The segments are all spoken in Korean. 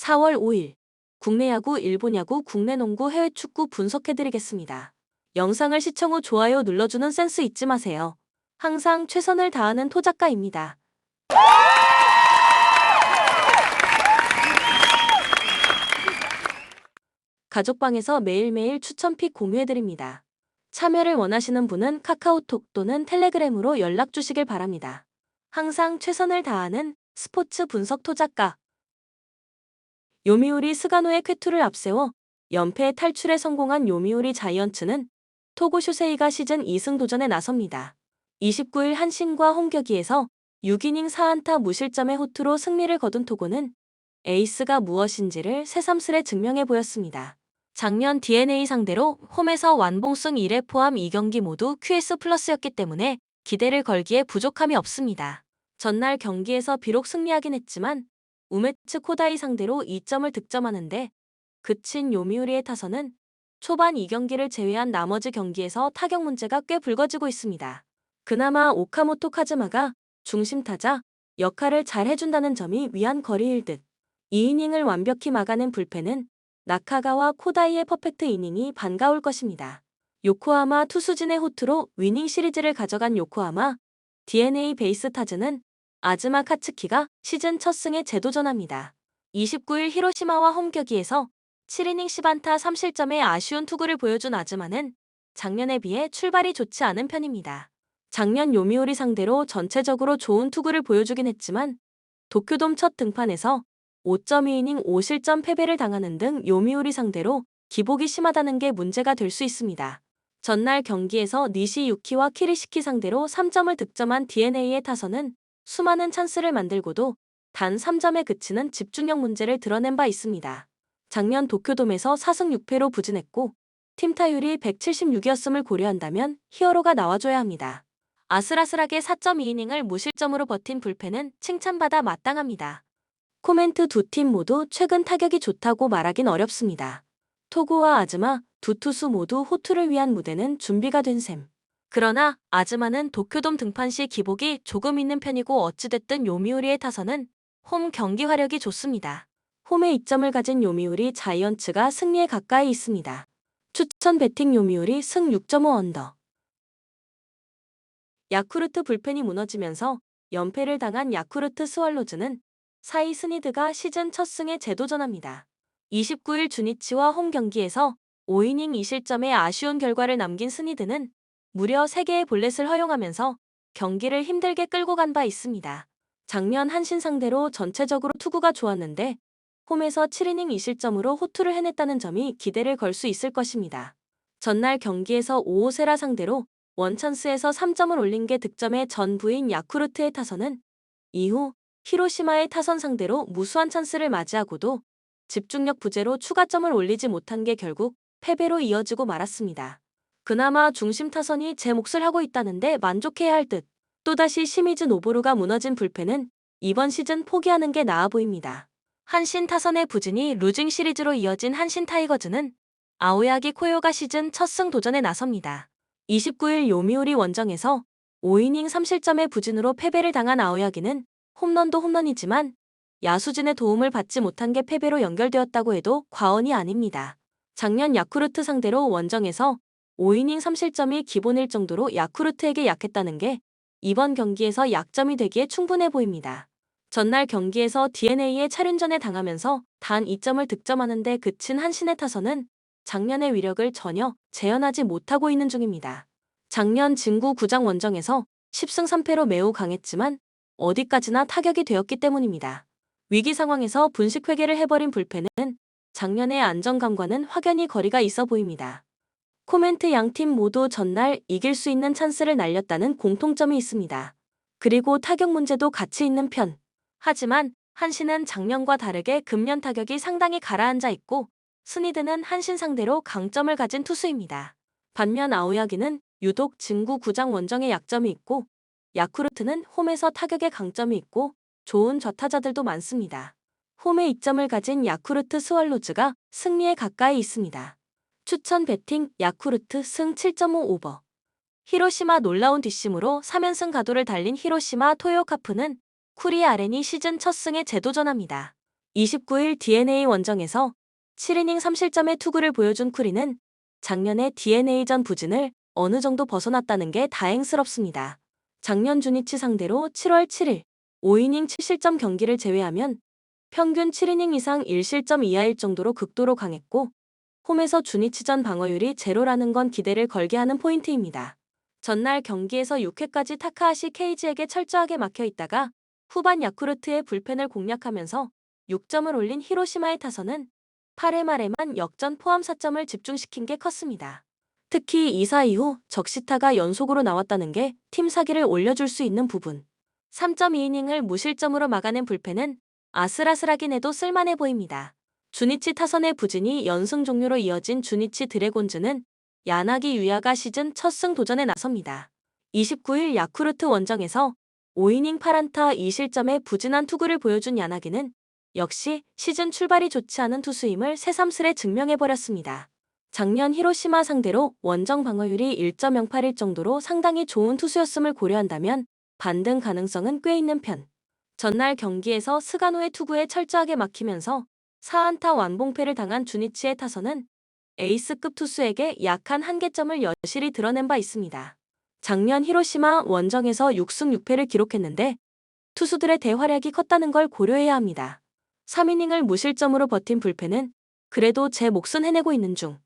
4월 5일 국내 야구, 일본 야구, 국내 농구, 해외 축구 분석해드리겠습니다. 영상을 시청 후 좋아요 눌러주는 센스 잊지 마세요. 항상 최선을 다하는 토작가입니다. 가족방에서 매일매일 추천픽 공유해드립니다. 참여를 원하시는 분은 카카오톡 또는 텔레그램으로 연락 주시길 바랍니다. 항상 최선을 다하는 스포츠 분석 토작가. 요미우리 스가노의 쾌투를 앞세워 연패 탈출에 성공한 요미우리 자이언츠는 토고 쇼세이가 시즌 2승 도전에 나섭니다. 29일 한신과 홈경기에서 6이닝 4안타 무실점의 호투로 승리를 거둔 토고는 에이스가 무엇인지를 새삼스레 증명해 보였습니다. 작년 DNA 상대로 홈에서 완봉승 1회 포함 2경기 모두 QS 플러스였기 때문에 기대를 걸기에 부족함이 없습니다. 전날 경기에서 비록 승리하긴 했지만 우메츠 코다이 상대로 2점을 득점하는데 그친 요미우리의 타선은 초반 2경기를 제외한 나머지 경기에서 타격 문제가 꽤 불거지고 있습니다. 그나마 오카모토 카즈마가 중심타자 역할을 잘 해준다는 점이 위안 거리일 듯. 2이닝을 완벽히 막아낸 불펜은 나카가와 코다이의 퍼펙트 이닝이 반가울 것입니다. 요코하마 투수진의 호투로 위닝 시리즈를 가져간 요코하마 DNA 베이스 타즈는 아즈마 카츠키가 시즌 첫 승에 재도전합니다. 29일 히로시마와 홈경기에서 7이닝 10안타 3실점의 아쉬운 투구를 보여준 아즈마는 작년에 비해 출발이 좋지 않은 편입니다. 작년 요미우리 상대로 전체적으로 좋은 투구를 보여주긴 했지만 도쿄돔 첫 등판에서 5.2이닝 5실점 패배를 당하는 등 요미우리 상대로 기복이 심하다는 게 문제가 될 수 있습니다. 전날 경기에서 니시 유키와 키리시키 상대로 3점을 득점한 DNA의 타선은 수많은 찬스를 만들고도 단 3점에 그치는 집중력 문제를 드러낸 바 있습니다. 작년 도쿄돔에서 4승 6패로 부진했고 팀 타율이 176이었음을 고려한다면 히어로가 나와줘야 합니다. 아슬아슬하게 4.2이닝을 무실점으로 버틴 불펜은 칭찬받아 마땅합니다. 코멘트 두 팀 모두 최근 타격이 좋다고 말하긴 어렵습니다. 토고와 아즈마 두 투수 모두 호투를 위한 무대는 준비가 된 셈. 그러나 아즈마는 도쿄돔 등판 시 기복이 조금 있는 편이고 어찌됐든 요미우리의 타선은 홈 경기 화력이 좋습니다. 홈에 이점을 가진 요미우리 자이언츠가 승리에 가까이 있습니다. 추천 배팅 요미우리 승 6.5 언더. 야쿠르트 불펜이 무너지면서 연패를 당한 야쿠르트 스왈로즈는 사이 스니드가 시즌 첫 승에 재도전합니다. 29일 주니치와 홈 경기에서 5이닝 2실점의 아쉬운 결과를 남긴 스니드는 무려 3개의 볼넷을 허용하면서 경기를 힘들게 끌고 간 바 있습니다. 작년 한신 상대로 전체적으로 투구가 좋았는데 홈에서 7이닝 2실점으로 호투를 해냈다는 점이 기대를 걸 수 있을 것입니다. 전날 경기에서 오오세라 상대로 원찬스에서 3점을 올린 게 득점의 전부인 야쿠르트의 타선은 이후 히로시마의 타선 상대로 무수한 찬스를 맞이하고도 집중력 부재로 추가점을 올리지 못한 게 결국 패배로 이어지고 말았습니다. 그나마 중심 타선이 제 몫을 하고 있다는데 만족해야 할 듯. 또다시 시미즈 노보루가 무너진 불펜은 이번 시즌 포기하는 게 나아 보입니다. 한신 타선의 부진이 루징 시리즈로 이어진 한신 타이거즈는 아오야기 코요가 시즌 첫 승 도전에 나섭니다. 29일 요미우리 원정에서 5이닝 3실점의 부진으로 패배를 당한 아오야기는 홈런도 홈런이지만 야수진의 도움을 받지 못한 게 패배로 연결되었다고 해도 과언이 아닙니다. 작년 야쿠르트 상대로 원정에서 5이닝 3실점이 기본일 정도로 야쿠르트에게 약했다는 게 이번 경기에서 약점이 되기에 충분해 보입니다. 전날 경기에서 DNA의 차륜전에 당하면서 단 2점을 득점하는데 그친 한신의 타선은 작년의 위력을 전혀 재현하지 못하고 있는 중입니다. 작년 진구 구장 원정에서 10승 3패로 매우 강했지만 어디까지나 타격이 되었기 때문입니다. 위기 상황에서 분식 회계를 해버린 불펜은 작년의 안정감과는 확연히 거리가 있어 보입니다. 코멘트 양팀 모두 전날 이길 수 있는 찬스를 날렸다는 공통점이 있습니다. 그리고 타격 문제도 같이 있는 편. 하지만 한신은 작년과 다르게 금년 타격이 상당히 가라앉아 있고 스니드는 한신 상대로 강점을 가진 투수입니다. 반면 아오야기는 유독 진구 구장 원정에 약점이 있고 야쿠르트는 홈에서 타격에 강점이 있고 좋은 좌타자들도 많습니다. 홈에 이점을 가진 야쿠르트 스왈로즈가 승리에 가까이 있습니다. 추천 배팅 야쿠르트 승 7.5 오버. 히로시마 놀라운 뒷심으로 3연승 가도를 달린 히로시마 토요카프는 쿠리 아렌이 시즌 첫 승에 재도전합니다. 29일 DNA 원정에서 7이닝 3실점의 투구를 보여준 쿠리는 작년의 DNA전 부진을 어느 정도 벗어났다는 게 다행스럽습니다. 작년 주니치 상대로 7월 7일 5이닝 7실점 경기를 제외하면 평균 7이닝 이상 1실점 이하일 정도로 극도로 강했고 홈에서 주니치전 방어율이 제로라는 건 기대를 걸게 하는 포인트입니다. 전날 경기에서 6회까지 타카하시 케이지에게 철저하게 막혀 있다가 후반 야쿠르트의 불펜을 공략하면서 6점을 올린 히로시마의 타선은 8회 말에만 역전 포함 4점을 집중시킨 게 컸습니다. 특히 2사 이후 적시타가 연속으로 나왔다는 게 팀 사기를 올려줄 수 있는 부분. 3.2이닝을 무실점으로 막아낸 불펜은 아슬아슬하긴 해도 쓸만해 보입니다. 주니치 타선의 부진이 연승 종료로 이어진 주니치 드래곤즈는 야나기 유야가 시즌 첫 승 도전에 나섭니다. 29일 야쿠르트 원정에서 5이닝 8안타 2실점의 부진한 투구를 보여준 야나기는 역시 시즌 출발이 좋지 않은 투수임을 새삼스레 증명해버렸습니다. 작년 히로시마 상대로 원정 방어율이 1.081 정도로 상당히 좋은 투수였음을 고려한다면 반등 가능성은 꽤 있는 편. 전날 경기에서 스가노의 투구에 철저하게 막히면서 4안타 완봉패를 당한 주니치의 타선은 에이스급 투수에게 약한 한계점을 여실히 드러낸 바 있습니다. 작년 히로시마 원정에서 6승 6패를 기록했는데 투수들의 대활약이 컸다는 걸 고려해야 합니다. 3이닝을 무실점으로 버틴 불펜은 그래도 제 몫은 해내고 있는 중.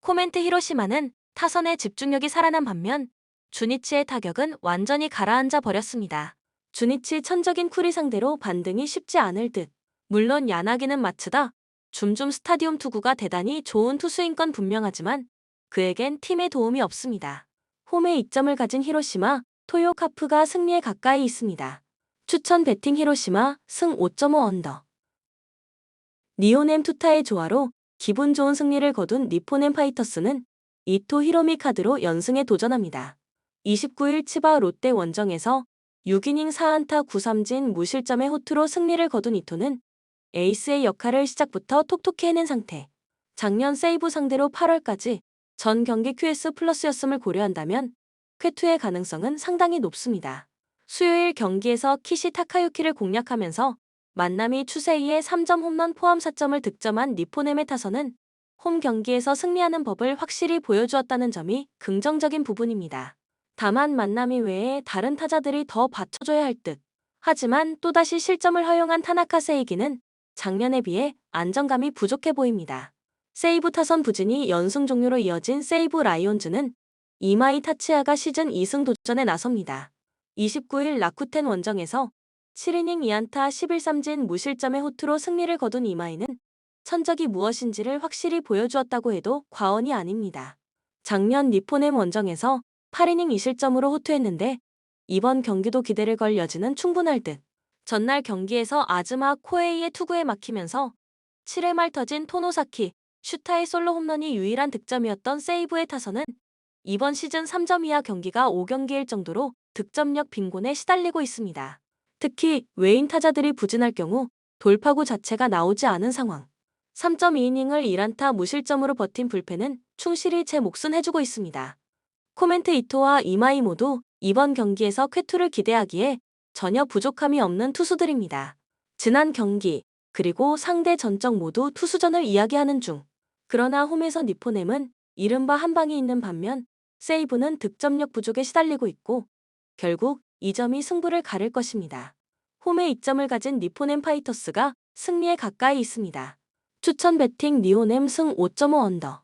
코멘트 히로시마는 타선의 집중력이 살아난 반면 주니치의 타격은 완전히 가라앉아 버렸습니다. 주니치 천적인 쿠리 상대로 반등이 쉽지 않을 듯. 물론 야나기는 마츠다 줌줌 스타디움 투구가 대단히 좋은 투수인 건 분명하지만 그에겐 팀의 도움이 없습니다. 홈에 이점을 가진 히로시마, 토요카프가 승리에 가까이 있습니다. 추천 배팅 히로시마 승 5.5 언더. 니오넴 투타의 조화로 기분 좋은 승리를 거둔 니포넴 파이터스는 이토 히로미 카드로 연승에 도전합니다. 29일 치바 롯데 원정에서 6이닝 4안타 9삼진 무실점의 호투로 승리를 거둔 이토는 에이스의 역할을 시작부터 톡톡히 해낸 상태. 작년 세이브 상대로 8월까지 전 경기 QS 플러스였음을 고려한다면 쾌투의 가능성은 상당히 높습니다. 수요일 경기에서 키시 타카유키를 공략하면서 만남이 추세이의 3점 홈런 포함 4점을 득점한 니포넴의 타선은 홈 경기에서 승리하는 법을 확실히 보여주었다는 점이 긍정적인 부분입니다. 다만 만남이 외에 다른 타자들이 더 받쳐줘야 할 듯. 하지만 또다시 실점을 허용한 타나카 세이기는 작년에 비해 안정감이 부족해 보입니다. 세이브 타선 부진이 연승 종료로 이어진 세이브 라이온즈는 이마이 타치야가 시즌 2승 도전에 나섭니다. 29일 라쿠텐 원정에서 7이닝 2안타 11삼진 무실점의 호투로 승리를 거둔 이마이는 천적이 무엇인지를 확실히 보여주었다고 해도 과언이 아닙니다. 작년 니포넴 원정에서 8이닝 2실점으로 호투했는데 이번 경기도 기대를 걸 여지는 충분할 듯. 전날 경기에서 아즈마 코에이의 투구에 막히면서 7회 말 터진 토노사키, 슈타의 솔로 홈런이 유일한 득점이었던 세이브의 타선은 이번 시즌 3점 이하 경기가 5경기일 정도로 득점력 빈곤에 시달리고 있습니다. 특히 외인 타자들이 부진할 경우 돌파구 자체가 나오지 않은 상황. 3.2이닝을 1안타 무실점으로 버틴 불펜은 충실히 제 몫은 해주고 있습니다. 코멘트 이토와 이마이 모두 이번 경기에서 쾌투를 기대하기에 전혀 부족함이 없는 투수들입니다. 지난 경기, 그리고 상대 전적 모두 투수전을 이야기하는 중. 그러나 홈에서 니포넴은 이른바 한방이 있는 반면 세이브는 득점력 부족에 시달리고 있고 결국 이 점이 승부를 가를 것입니다. 홈에 이점을 가진 니포넴 파이터스가 승리에 가까이 있습니다. 추천 배팅 니오넴 승 5.5 언더.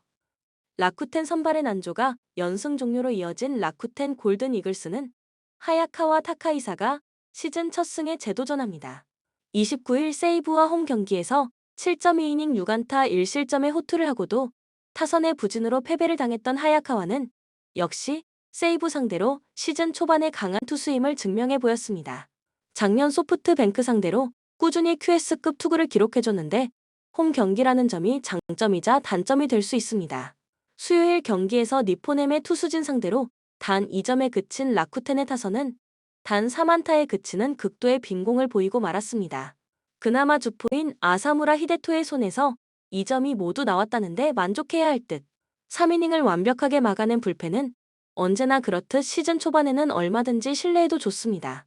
라쿠텐 선발의 난조가 연승 종료로 이어진 라쿠텐 골든 이글스는 하야카와 타카이사가 시즌 첫 승에 재도전합니다. 29일 세이브와 홈 경기에서 7.2이닝 6안타 1실점의 호투를 하고도 타선의 부진으로 패배를 당했던 하야카와는 역시 세이브 상대로 시즌 초반에 강한 투수임을 증명해 보였습니다. 작년 소프트뱅크 상대로 꾸준히 QS급 투구를 기록해줬는데 홈 경기라는 점이 장점이자 단점이 될 수 있습니다. 수요일 경기에서 니포넴의 투수진 상대로 단 2점에 그친 라쿠텐의 타선은 단 3안타에 그치는 극도의 빈공을 보이고 말았습니다. 그나마 주포인 아사무라 히데토의 손에서 2점이 모두 나왔다는데 만족해야 할 듯. 3이닝을 완벽하게 막아낸 불펜은 언제나 그렇듯 시즌 초반에는 얼마든지 신뢰해도 좋습니다.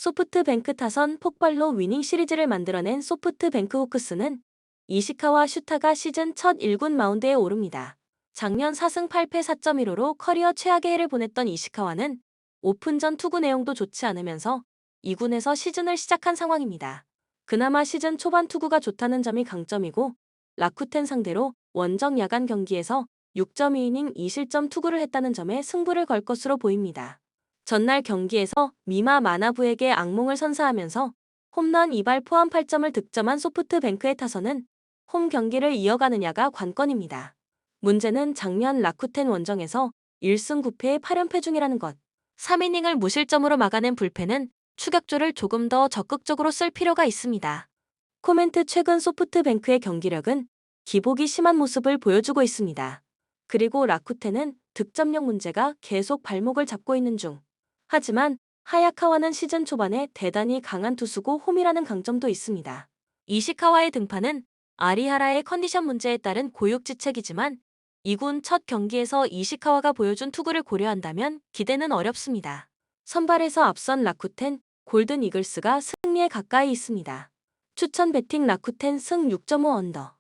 소프트뱅크 타선 폭발로 위닝 시리즈를 만들어낸 소프트뱅크 호크스는 이시카와 슈타가 시즌 첫 1군 마운드에 오릅니다. 작년 4승 8패 4.15로 커리어 최악의 해를 보냈던 이시카와는 오픈전 투구 내용도 좋지 않으면서 2군에서 시즌을 시작한 상황입니다. 그나마 시즌 초반 투구가 좋다는 점이 강점이고 라쿠텐 상대로 원정 야간 경기에서 6.2이닝 2실점 투구를 했다는 점에 승부를 걸 것으로 보입니다. 전날 경기에서 미마 마나부에게 악몽을 선사하면서 홈런 2발 포함 8점을 득점한 소프트뱅크의 타선은 홈 경기를 이어가느냐가 관건입니다. 문제는 작년 라쿠텐 원정에서 1승 9패의 8연패 중이라는 것. 3이닝을 무실점으로 막아낸 불펜은 추격조를 조금 더 적극적으로 쓸 필요가 있습니다. 코멘트 최근 소프트뱅크의 경기력은 기복이 심한 모습을 보여주고 있습니다. 그리고 라쿠텐은 득점력 문제가 계속 발목을 잡고 있는 중. 하지만 하야카와는 시즌 초반에 대단히 강한 투수고 홈이라는 강점도 있습니다. 이시카와의 등판은 아리하라의 컨디션 문제에 따른 고육지책이지만 2군 첫 경기에서 이시카와가 보여준 투구를 고려한다면 기대는 어렵습니다. 선발에서 앞선 라쿠텐, 골든 이글스가 승리에 가까이 있습니다. 추천 배팅 라쿠텐 승 6.5 언더.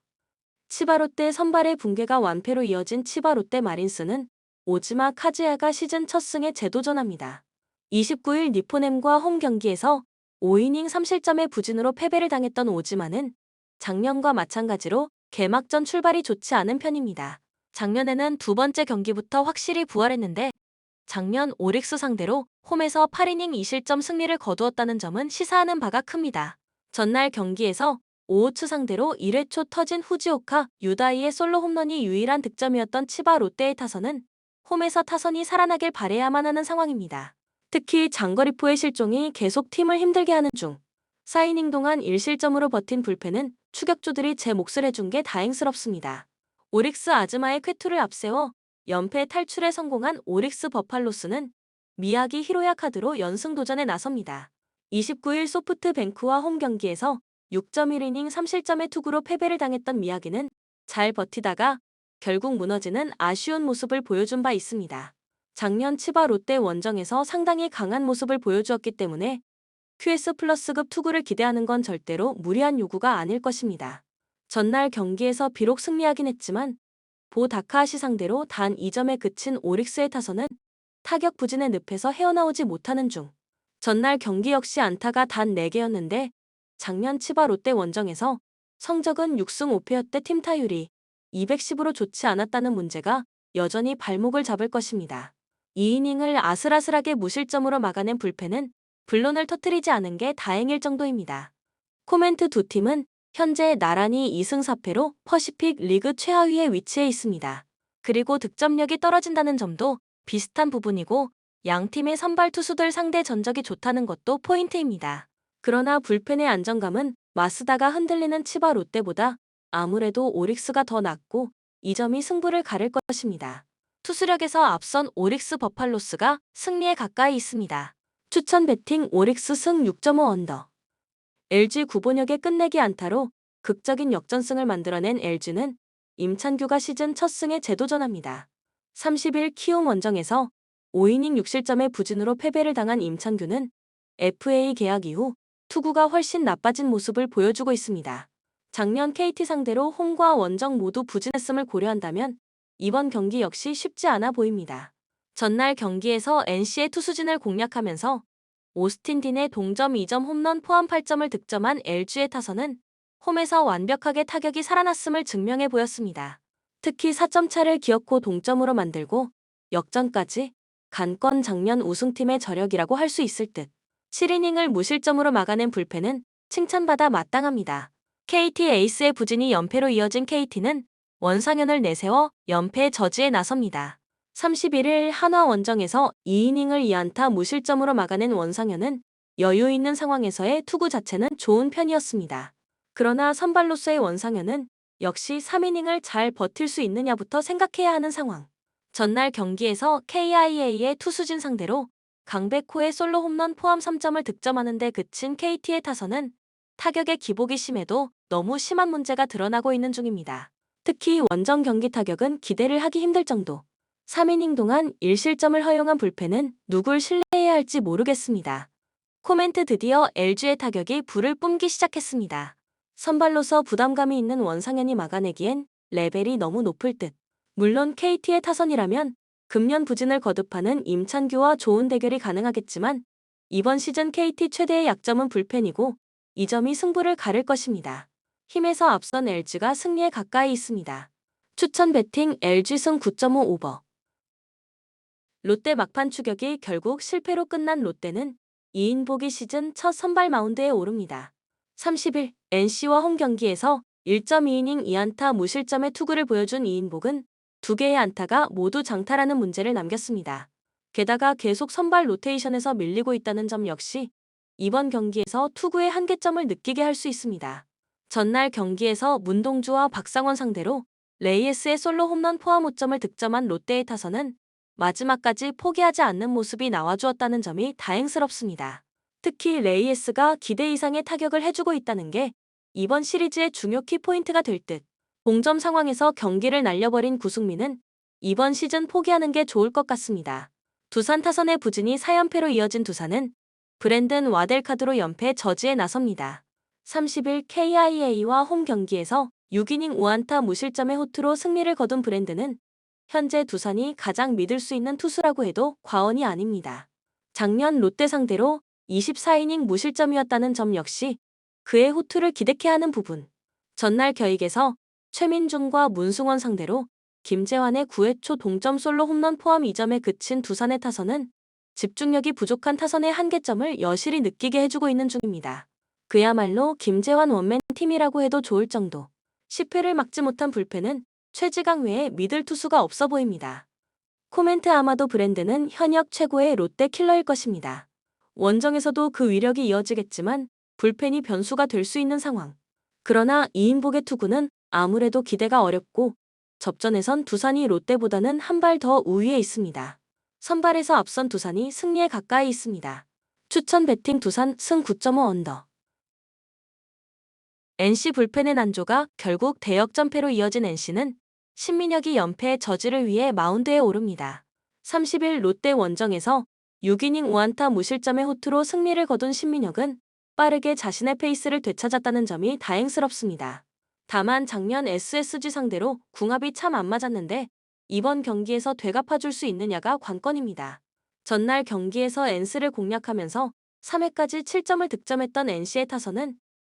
치바롯데 선발의 붕괴가 완패로 이어진 치바롯데 마린스는 오지마 카즈야가 시즌 첫 승에 재도전합니다. 29일 니포넴과 홈 경기에서 5이닝 3실점의 부진으로 패배를 당했던 오지마는 작년과 마찬가지로 개막전 출발이 좋지 않은 편입니다. 작년에는 두 번째 경기부터 확실히 부활했는데 작년 오릭스 상대로 홈에서 8이닝 2실점 승리를 거두었다는 점은 시사하는 바가 큽니다. 전날 경기에서 오호츠 상대로 1회 초 터진 후지오카 유다이의 솔로 홈런이 유일한 득점이었던 치바 롯데의 타선은 홈에서 타선이 살아나길 바라야만 하는 상황입니다. 특히 장거리포의 실종이 계속 팀을 힘들게 하는 중 4이닝 동안 1실점으로 버틴 불펜은 추격조들이 제 몫을 해준 게 다행스럽습니다. 오릭스 아즈마의 쾌투를 앞세워 연패 탈출에 성공한 오릭스 버팔로스는 미야기 히로야 카드로 연승 도전에 나섭니다. 29일 소프트뱅크와 홈 경기에서 6.1이닝 3실점의 투구로 패배를 당했던 미야기는 잘 버티다가 결국 무너지는 아쉬운 모습을 보여준 바 있습니다. 작년 치바 롯데 원정에서 상당히 강한 모습을 보여주었기 때문에 QS 플러스급 투구를 기대하는 건 절대로 무리한 요구가 아닐 것입니다. 전날 경기에서 비록 승리하긴 했지만 보 다카하시 상대로 단 2점에 그친 오릭스의 타선은 타격 부진의 늪에서 헤어나오지 못하는 중. 전날 경기 역시 안타가 단 4개였는데 작년 치바 롯데 원정에서 성적은 6승 5패였대 팀 타율이 210으로 좋지 않았다는 문제가 여전히 발목을 잡을 것입니다. 2이닝을 아슬아슬하게 무실점으로 막아낸 불펜은 불론을 터뜨리지 않은 게 다행일 정도입니다. 코멘트 두 팀은 현재 나란히 2승 4패로 퍼시픽 리그 최하위에 위치해 있습니다. 그리고 득점력이 떨어진다는 점도 비슷한 부분이고 양 팀의 선발 투수들 상대 전적이 좋다는 것도 포인트입니다. 그러나 불펜의 안정감은 마스다가 흔들리는 치바 롯데보다 아무래도 오릭스가 더 낫고 이 점이 승부를 가를 것입니다. 투수력에서 앞선 오릭스 버팔로스가 승리에 가까이 있습니다. 추천 배팅 오릭스 승 6.5 언더. LG 구본혁의 끝내기 안타로 극적인 역전승을 만들어낸 LG는 임찬규가 시즌 첫 승에 재도전합니다. 30일 키움 원정에서 5이닝 6실점의 부진으로 패배를 당한 임찬규는 FA 계약 이후 투구가 훨씬 나빠진 모습을 보여주고 있습니다. 작년 KT 상대로 홈과 원정 모두 부진했음을 고려한다면 이번 경기 역시 쉽지 않아 보입니다. 전날 경기에서 NC의 투수진을 공략하면서 오스틴 딘의 동점 2점 홈런 포함 8점을 득점한 LG의 타선은 홈에서 완벽하게 타격이 살아났음을 증명해 보였습니다. 특히 4점 차를 기어코 동점으로 만들고 역전까지 간 건 작년 우승팀의 저력이라고 할 수 있을 듯. 7이닝을 무실점으로 막아낸 불펜은 칭찬받아 마땅합니다. KT 에이스의 부진이 연패로 이어진 KT는 원상현을 내세워 연패 저지에 나섭니다. 31일 한화 원정에서 2이닝을 2안타 무실점으로 막아낸 원상현은 여유 있는 상황에서의 투구 자체는 좋은 편이었습니다. 그러나 선발로서의 원상현은 역시 3이닝을 잘 버틸 수 있느냐부터 생각해야 하는 상황. 전날 경기에서 KIA의 투수진 상대로 강백호의 솔로 홈런 포함 3점을 득점하는 데 그친 KT의 타선은 타격의 기복이 심해도 너무 심한 문제가 드러나고 있는 중입니다. 특히 원정 경기 타격은 기대를 하기 힘들 정도. 3이닝 동안 1실점을 허용한 불펜은 누굴 신뢰해야 할지 모르겠습니다. 코멘트 드디어 LG의 타격이 불을 뿜기 시작했습니다. 선발로서 부담감이 있는 원상현이 막아내기엔 레벨이 너무 높을 듯. 물론 KT의 타선이라면 금년 부진을 거듭하는 임찬규와 좋은 대결이 가능하겠지만 이번 시즌 KT 최대의 약점은 불펜이고 이 점이 승부를 가를 것입니다. 힘에서 앞선 LG가 승리에 가까이 있습니다. 추천 배팅 LG 승 9.5 오버. 롯데 막판 추격이 결국 실패로 끝난 롯데는 이인복이 시즌 첫 선발 마운드에 오릅니다. 30일 NC와 홈 경기에서 1.2이닝 2안타 무실점의 투구를 보여준 이인복은 2개의 안타가 모두 장타라는 문제를 남겼습니다. 게다가 계속 선발 로테이션에서 밀리고 있다는 점 역시 이번 경기에서 투구의 한계점을 느끼게 할 수 있습니다. 전날 경기에서 문동주와 박상원 상대로 레이에스의 솔로 홈런 포함 5점을 득점한 롯데의 타선은 마지막까지 포기하지 않는 모습이 나와주었다는 점이 다행스럽습니다. 특히 레이에스가 기대 이상의 타격을 해주고 있다는 게 이번 시리즈의 중요 키포인트가 될 듯. 공점 상황에서 경기를 날려버린 구승민은 이번 시즌 포기하는 게 좋을 것 같습니다. 두산 타선의 부진이 4연패로 이어진 두산은 브랜든 와델카드로 연패 저지에 나섭니다. 30일 KIA와 홈 경기에서 6이닝 5안타 무실점의 호투로 승리를 거둔 브랜든은 현재 두산이 가장 믿을 수 있는 투수라고 해도 과언이 아닙니다. 작년 롯데 상대로 24이닝 무실점이었다는 점 역시 그의 호투를 기대케 하는 부분. 전날 겨익에서 최민중과 문승원 상대로 김재환의 9회 초 동점 솔로 홈런 포함 2점에 그친 두산의 타선은 집중력이 부족한 타선의 한계점을 여실히 느끼게 해주고 있는 중입니다. 그야말로 김재환 원맨 팀이라고 해도 좋을 정도. 10회를 막지 못한 불펜은 최지강 외에 믿을 투수가 없어 보입니다. 코멘트 아마도 브랜드는 현역 최고의 롯데 킬러일 것입니다. 원정에서도 그 위력이 이어지겠지만 불펜이 변수가 될 수 있는 상황. 그러나 이인복의 투구는 아무래도 기대가 어렵고 접전에선 두산이 롯데보다는 한 발 더 우위에 있습니다. 선발에서 앞선 두산이 승리에 가까이 있습니다. 추천 배팅 두산 승 9.5 언더. NC 불펜의 난조가 결국 대역전패로 이어진 NC는 신민혁이 연패 저지를 위해 마운드에 오릅니다. 30일 롯데 원정에서 6이닝 5안타 무실점의 호투로 승리를 거둔 신민혁은 빠르게 자신의 페이스를 되찾았다는 점이 다행스럽습니다. 다만 작년 SSG 상대로 궁합이 참 안 맞았는데 이번 경기에서 되갚아줄 수 있느냐가 관건입니다. 전날 경기에서 NC를 공략하면서 3회까지 7점을 득점했던 NC의 타선은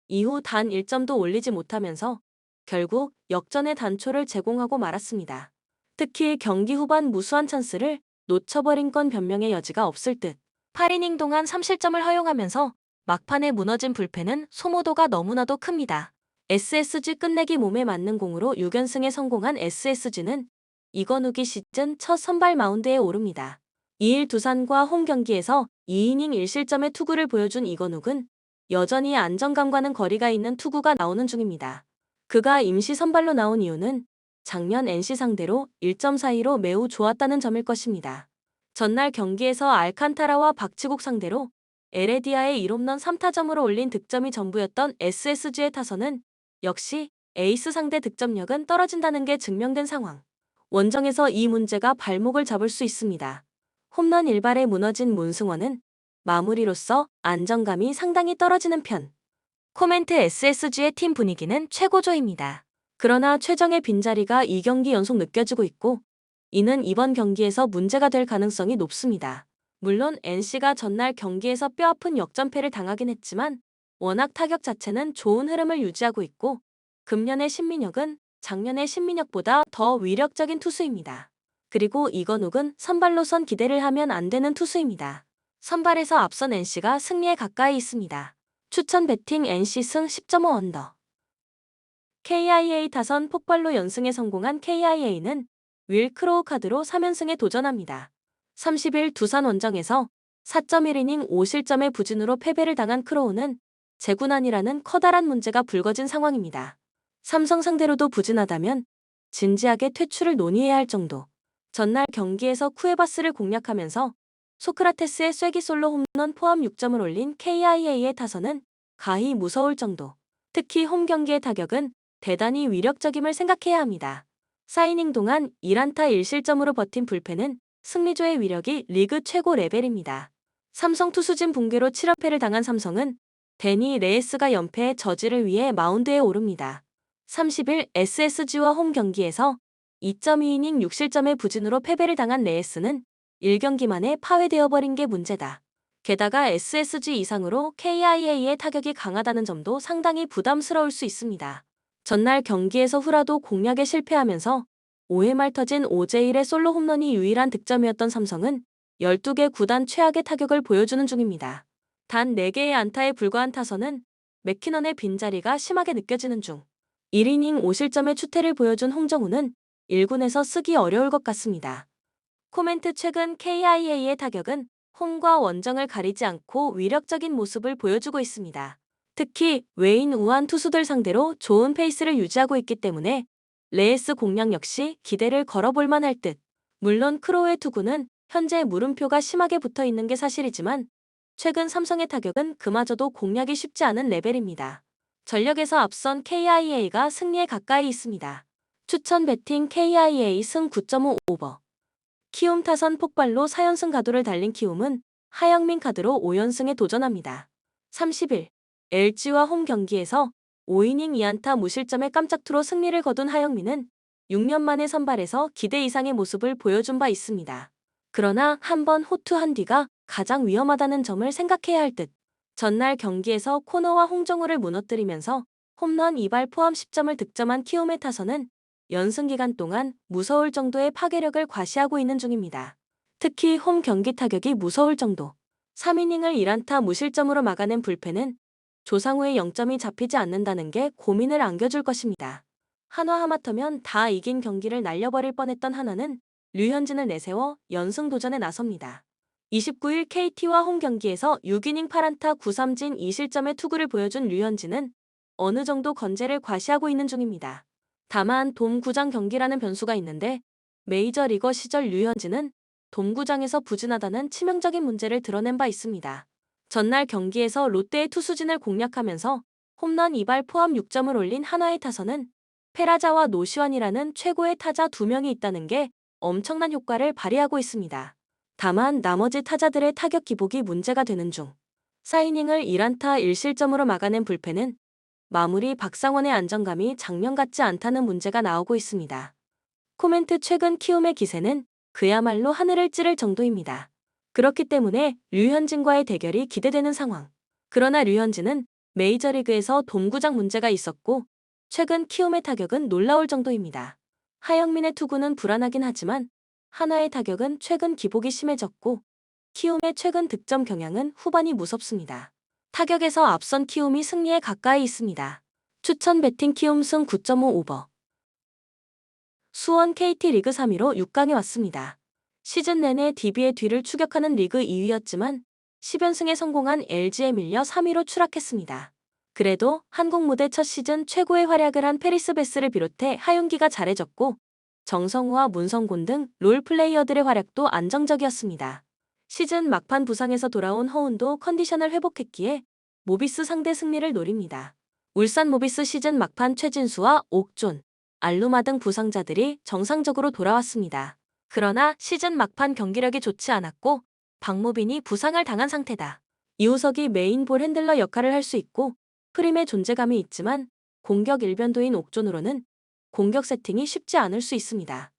이후 단 1점도 올리지 못하면서 결국 역전의 단초를 제공하고 말았습니다. 특히 경기 후반 무수한 찬스를 놓쳐버린 건 변명의 여지가 없을 듯. 8이닝 동안 3실점을 허용하면서 막판에 무너진 불펜은 소모도가 너무나도 큽니다. SSG 끝내기 몸에 맞는 공으로 6연승에 성공한 SSG는 이건욱이 시즌 첫 선발 마운드에 오릅니다. 2일 두산과 홈 경기에서 2이닝 1실점의 투구를 보여준 이건욱은 여전히 안정감과는 거리가 있는 투구가 나오는 중입니다. 그가 임시 선발로 나온 이유는 작년 NC 상대로 1.42로 매우 좋았다는 점일 것입니다. 전날 경기에서 알칸타라와 박치국 상대로 에레디아의 1홈런 3타점으로 올린 득점이 전부였던 SSG의 타선은 역시 에이스 상대 득점력은 떨어진다는 게 증명된 상황. 원정에서 이 문제가 발목을 잡을 수 있습니다. 홈런 일발에 무너진 문승원은 마무리로서 안정감이 상당히 떨어지는 편. 코멘트 SSG의 팀 분위기는 최고조입니다. 그러나 최정의 빈자리가 2경기 연속 느껴지고 있고 이는 이번 경기에서 문제가 될 가능성이 높습니다. 물론 NC가 전날 경기에서 뼈아픈 역전패를 당하긴 했지만 워낙 타격 자체는 좋은 흐름을 유지하고 있고 금년의 신민혁은 작년의 신민혁보다 더 위력적인 투수입니다. 그리고 이건욱은 선발로선 기대를 하면 안 되는 투수입니다. 선발에서 앞선 NC가 승리에 가까이 있습니다. 추천 배팅 NC 승 10.5 언더. KIA 타선 폭발로 연승에 성공한 KIA는 윌 크로우 카드로 3연승에 도전합니다. 30일 두산 원정에서 4.1이닝 5실점의 부진으로 패배를 당한 크로우는 재구난이라는 커다란 문제가 불거진 상황입니다. 삼성 상대로도 부진하다면 진지하게 퇴출을 논의해야 할 정도. 전날 경기에서 쿠에바스를 공략하면서 소크라테스의 쐐기 솔로 홈런 포함 6점을 올린 KIA의 타선은 가히 무서울 정도. 특히 홈 경기의 타격은 대단히 위력적임을 생각해야 합니다. 4이닝 동안 1안타 1실점으로 버틴 불펜은 승리조의 위력이 리그 최고 레벨입니다. 삼성 투수진 붕괴로 7연패를 당한 삼성은 데니 레이스가 연패의 저지를 위해 마운드에 오릅니다. 30일 SSG와 홈 경기에서 2.2이닝 6실점의 부진으로 패배를 당한 레이스는 1경기 만에 파회되어 버린 게 문제다. 게다가 SSG 이상으로 KIA의 타격이 강하다는 점도 상당히 부담스러울 수 있습니다. 전날 경기에서 후라도 공략에 실패하면서 5회 말 터진 오제일의 솔로 홈런이 유일한 득점이었던 삼성은 12개 구단 최악의 타격을 보여주는 중입니다. 단 4개의 안타에 불과한 타선은 맥키넌의 빈자리가 심하게 느껴지는 중 1이닝 5실점의 추태를 보여준 홍정우는 1군에서 쓰기 어려울 것 같습니다. 코멘트 최근 KIA의 타격은 홈과 원정을 가리지 않고 위력적인 모습을 보여주고 있습니다. 특히 외인 우한 투수들 상대로 좋은 페이스를 유지하고 있기 때문에 레이스 공략 역시 기대를 걸어볼 만할 듯. 물론 크로우의 투구는 현재 물음표가 심하게 붙어 있는 게 사실이지만 최근 삼성의 타격은 그마저도 공략이 쉽지 않은 레벨입니다. 전력에서 앞선 KIA가 승리에 가까이 있습니다. 추천 배팅 KIA 승 9.5 오버. 키움 타선 폭발로 4연승 가도를 달린 키움은 하영민 카드로 5연승에 도전합니다. 30일 LG와 홈 경기에서 5이닝 2안타 무실점의 깜짝투로 승리를 거둔 하영민은 6년 만에 선발에서 기대 이상의 모습을 보여준 바 있습니다. 그러나 한번 호투한 뒤가 가장 위험하다는 점을 생각해야 할 듯. 전날 경기에서 코너와 홍정우를 무너뜨리면서 홈런 2발 포함 10점을 득점한 키움의 타선은 연승 기간 동안 무서울 정도의 파괴력을 과시하고 있는 중입니다. 특히 홈 경기 타격이 무서울 정도. 3이닝을 1안타 무실점으로 막아낸 불펜은 조상우의 0점이 잡히지 않는다는 게 고민을 안겨줄 것입니다. 한화 하마터면 다 이긴 경기를 날려버릴 뻔했던 한화는 류현진을 내세워 연승 도전에 나섭니다. 29일 KT와 홈 경기에서 6이닝 8안타 9삼진 2실점의 투구를 보여준 류현진은 어느 정도 건재를 과시하고 있는 중입니다. 다만 돔구장 경기라는 변수가 있는데 메이저리거 시절 류현진은 돔구장에서 부진하다는 치명적인 문제를 드러낸 바 있습니다. 전날 경기에서 롯데의 투수진을 공략하면서 홈런 2발 포함 6점을 올린 한화의 타선은 페라자와 노시환이라는 최고의 타자 2명이 있다는 게 엄청난 효과를 발휘하고 있습니다. 다만 나머지 타자들의 타격 기복이 문제가 되는 중 4이닝을 1안타 1실점으로 막아낸 불펜은 마무리 박상원의 안정감이 작년 같지 않다는 문제가 나오고 있습니다. 코멘트 최근 키움의 기세는 그야말로 하늘을 찌를 정도입니다. 그렇기 때문에 류현진과의 대결이 기대되는 상황. 그러나 류현진은 메이저리그에서 돔구장 문제가 있었고 최근 키움의 타격은 놀라울 정도입니다. 하영민의 투구는 불안하긴 하지만 한화의 타격은 최근 기복이 심해졌고 키움의 최근 득점 경향은 후반이 무섭습니다. 타격에서 앞선 키움이 승리에 가까이 있습니다. 추천 배팅 키움 승 9.5 오버. 수원 KT 리그 3위로 6강에 왔습니다. 시즌 내내 DB의 뒤를 추격하는 리그 2위였지만 10연승에 성공한 LG에 밀려 3위로 추락했습니다. 그래도 한국 무대 첫 시즌 최고의 활약을 한 페리스 베스를 비롯해 하윤기가 잘해졌고 정성우와 문성곤 등 롤플레이어들의 활약도 안정적이었습니다. 시즌 막판 부상에서 돌아온 허운도 컨디션을 회복했기에 모비스 상대 승리를 노립니다. 울산 모비스 시즌 막판 최진수와 옥존, 알루마 등 부상자들이 정상적으로 돌아왔습니다. 그러나 시즌 막판 경기력이 좋지 않았고 박무빈이 부상을 당한 상태다. 이우석이 메인 볼 핸들러 역할을 할 수 있고 프림의 존재감이 있지만 공격 일변도인 옥존으로는 공격 세팅이 쉽지 않을 수 있습니다.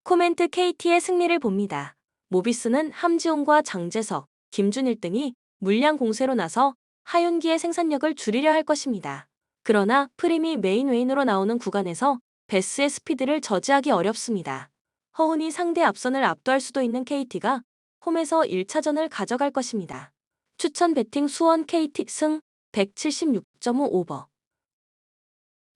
코멘트 KT의 승리를 봅니다. 모비스는 함지용과 장재석, 김준일 등이 물량 공세로 나서 하윤기의 생산력을 줄이려 할 것입니다. 그러나 프림이 메인 웨인으로 나오는 구간에서 베스의 스피드를 저지하기 어렵습니다. 허훈이 상대 앞선을 압도할 수도 있는 KT가 홈에서 1차전을 가져갈 것입니다. 추천 배팅 수원 KT 승 176.5 오버.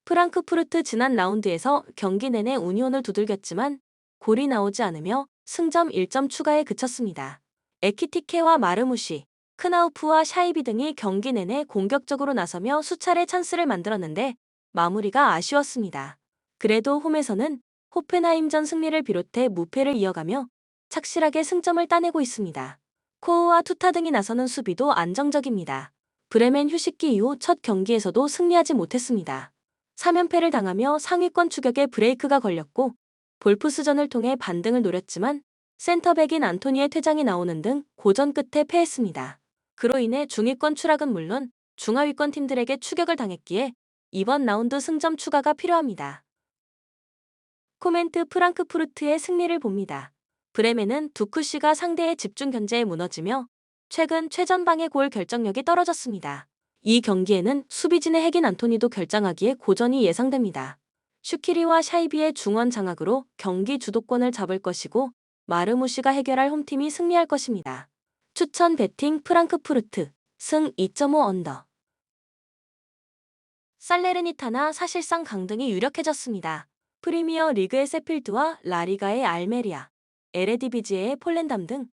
프랑크푸르트 지난 라운드에서 경기 내내 우니온을 두들겼지만 골이 나오지 않으며 승점 1점 추가에 그쳤습니다. 에키티케와 마르무시, 크나우프와 샤이비 등이 경기 내내 공격적으로 나서며 수차례 찬스를 만들었는데 마무리가 아쉬웠습니다. 그래도 홈에서는 호펜하임전 승리를 비롯해 무패를 이어가며 착실하게 승점을 따내고 있습니다. 코우와 투타 등이 나서는 수비도 안정적입니다. 브레멘 휴식기 이후 첫 경기에서도 승리하지 못했습니다. 3연패를 당하며 상위권 추격에 브레이크가 걸렸고 볼프스전을 통해 반등을 노렸지만 센터백인 안토니의 퇴장이 나오는 등 고전 끝에 패했습니다. 그로 인해 중위권 추락은 물론 중하위권 팀들에게 추격을 당했기에 이번 라운드 승점 추가가 필요합니다. 코멘트 프랑크푸르트의 승리를 봅니다. 브레멘은 두쿠시가 상대의 집중 견제에 무너지며 최근 최전방의 골 결정력이 떨어졌습니다. 이 경기에는 수비진의 핵인 안토니도 결장하기에 고전이 예상됩니다. 슈키리와 샤이비의 중원 장악으로 경기 주도권을 잡을 것이고 마르무시가 해결할 홈팀이 승리할 것입니다. 추천 베팅 프랑크푸르트 승 2.5 언더. 살레르니타나 사실상 강등이 유력해졌습니다. 프리미어 리그의 세필드와 라리가의 알메리아, 에레디비지의 폴렌담 등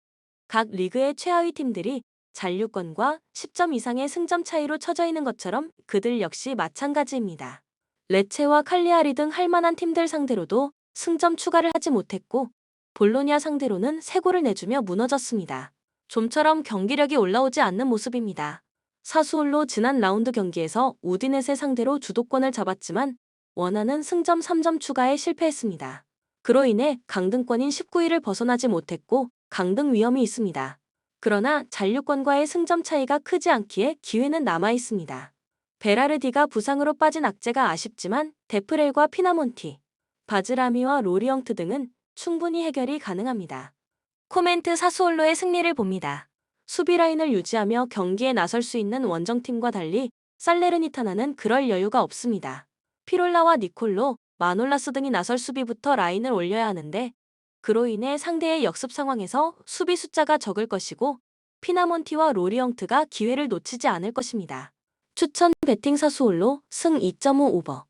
각 리그의 최하위 팀들이 잔류권과 10점 이상의 승점 차이로 처져 있는 것처럼 그들 역시 마찬가지입니다. 레체와 칼리아리 등 할만한 팀들 상대로도 승점 추가를 하지 못했고 볼로냐 상대로는 3골을 내주며 무너졌습니다. 좀처럼 경기력이 올라오지 않는 모습입니다. 사수올로 지난 라운드 경기에서 우디넷의 상대로 주도권을 잡았지만 원하는 승점 3점 추가에 실패했습니다. 그로 인해 강등권인 19위를 벗어나지 못했고 강등 위험이 있습니다. 그러나 잔류권과의 승점 차이가 크지 않기에 기회는 남아 있습니다. 베라르디가 부상으로 빠진 악재가 아쉽지만 데프렐과 피나몬티, 바즈라미와 로리엉트 등은 충분히 해결이 가능합니다. 코멘트 사수올로의 승리를 봅니다. 수비 라인을 유지하며 경기에 나설 수 있는 원정팀과 달리 살레르니타나는 그럴 여유가 없습니다. 피롤라와 니콜로, 마놀라스 등이 나설 수비부터 라인을 올려야 하는데 그로 인해 상대의 역습 상황에서 수비 숫자가 적을 것이고 피나몬티와 로리엉트가 기회를 놓치지 않을 것입니다. 추천 베팅 사수올로 승 2.5 오버.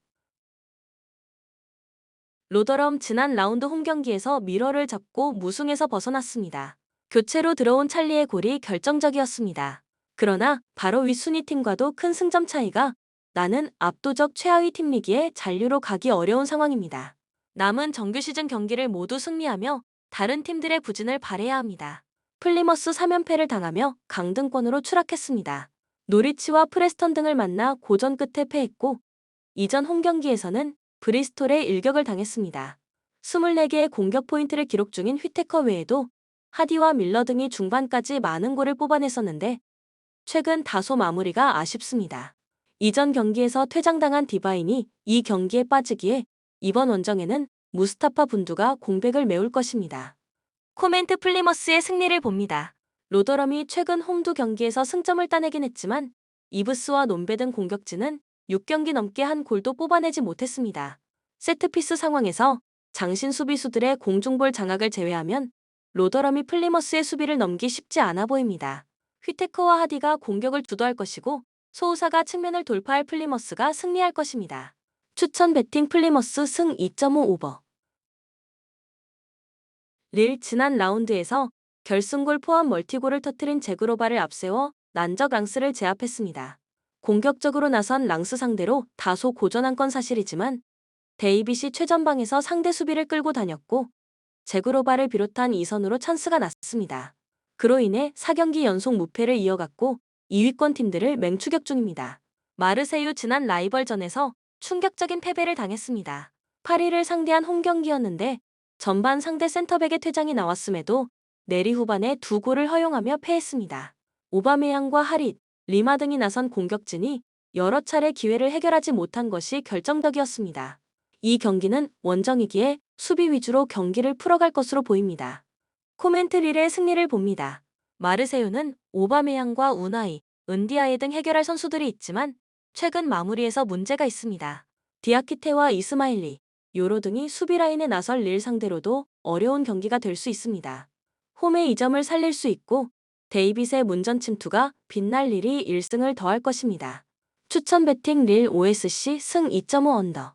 로더럼 지난 라운드 홈경기에서 미러를 잡고 무승에서 벗어났습니다. 교체로 들어온 찰리의 골이 결정적이었습니다. 그러나 바로 윗순위 팀과도 큰 승점 차이가 나는 압도적 최하위 팀이기에 잔류로 가기 어려운 상황입니다. 남은 정규 시즌 경기를 모두 승리하며 다른 팀들의 부진을 발해야 합니다. 플리머스 3연패를 당하며 강등권으로 추락했습니다. 노리치와 프레스턴 등을 만나 고전 끝에 패했고 이전 홈경기에서는 브리스톨에 일격을 당했습니다. 24개의 공격 포인트를 기록 중인 휘테커 외에도 하디와 밀러 등이 중반까지 많은 골을 뽑아냈었는데 최근 다소 마무리가 아쉽습니다. 이전 경기에서 퇴장당한 디바인이 이 경기에 빠지기에 이번 원정에는 무스타파 분두가 공백을 메울 것입니다. 코멘트 플리머스의 승리를 봅니다. 로더럼이 최근 홈두 경기에서 승점을 따내긴 했지만 이브스와 논베 등 공격진은 6경기 넘게 한 골도 뽑아내지 못했습니다. 세트피스 상황에서 장신 수비수들의 공중볼 장악을 제외하면 로더럼이 플리머스의 수비를 넘기 쉽지 않아 보입니다. 휘테커와 하디가 공격을 주도할 것이고 소우사가 측면을 돌파할 플리머스가 승리할 것입니다. 추천 베팅 플리머스 승 2.5 오버. 릴 지난 라운드에서 결승골 포함 멀티골을 터뜨린 제그로바를 앞세워 난적 랑스를 제압했습니다. 공격적으로 나선 랑스 상대로 다소 고전한 건 사실이지만 데이빗이 최전방에서 상대 수비를 끌고 다녔고 제그로바를 비롯한 2선으로 찬스가 났습니다. 그로 인해 4경기 연속 무패를 이어갔고 2위권 팀들을 맹추격 중입니다. 마르세유 지난 라이벌전에서 충격적인 패배를 당했습니다. 파리를 상대한 홈경기였는데 전반 상대 센터백의 퇴장이 나왔음에도 내리 후반에 2골을 허용하며 패했습니다. 오바메양과 하릿, 리마 등이 나선 공격진이 여러 차례 기회를 해결하지 못한 것이 결정적이었습니다. 이 경기는 원정이기에 수비 위주로 경기를 풀어갈 것으로 보입니다. 코멘트 릴의 승리를 봅니다. 마르세유는 오바메양과 우나이, 은디아예 등 해결할 선수들이 있지만 최근 마무리에서 문제가 있습니다. 디아키테와 이스마일리, 요로 등이 수비 라인에 나설 릴 상대로도 어려운 경기가 될 수 있습니다. 홈의 2점을 살릴 수 있고 데이빗의 문전 침투가 빛날 릴이 1승을 더할 것입니다. 추천 베팅 릴 OSC 승 2.5 언더.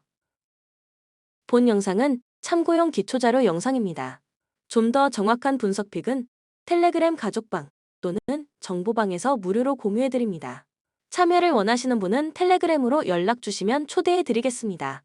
본 영상은 참고용 기초자료 영상입니다. 좀 더 정확한 분석픽은 텔레그램 가족방 또는 정보방에서 무료로 공유해드립니다. 참여를 원하시는 분은 텔레그램으로 연락 주시면 초대해드리겠습니다.